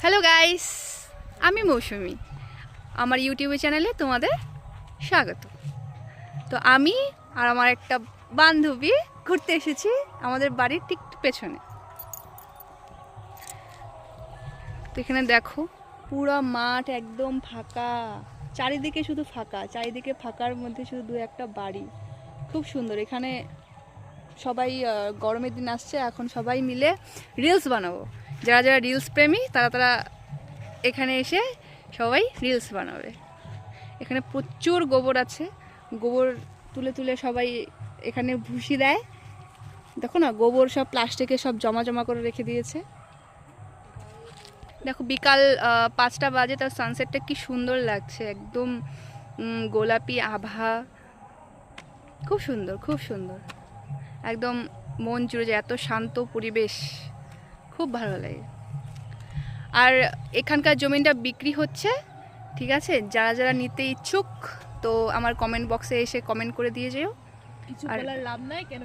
Hello guys, আমি মৌসুমি। আমার ইউটিউবে চ্যানেলে তোমাদের স্বাগত। তো আমি আর আমার একটা বান্ধবী ঘুরতে এসেছি আমাদের বাড়ির ঠিক পেছনে। তো এখানে দেখো পুরো মাঠ একদম ফাঁকা, চারিদিকে শুধু ফাঁকা, চারিদিকে ফাঁকার মধ্যে শুধু দু একটা বাড়ি। খুব সুন্দর। এখানে সবাই গরমের দিন আসছে, এখন সবাই মিলে রিলস বানাবো। যারা যারা রিলস প্রেমী তারা এখানে এসে সবাই রিলস বানাবে। এখানে প্রচুর গোবর আছে, গোবর তুলে তুলে সবাই এখানে ভুসি দেয়। দেখো না, গোবর সব প্লাস্টিকে সব জমা জমা করে রেখে দিয়েছে। দেখো বিকাল 5টা বাজে, তার সানসেটটা কি সুন্দর লাগছে, একদম গোলাপি আভা। খুব সুন্দর, খুব সুন্দর, একদম মন জুড়ে যায়, এত শান্ত পরিবেশ, খুব ভালো লাগে। আর এখানকার জমিটা বিক্রি হচ্ছে, ঠিক আছে? যারা যারা নিতে ইচ্ছুক তো আমার কমেন্ট বক্সে এসে কমেন্ট করে দিয়ে যেও। কিছু আর বলার লাভ নাই কেন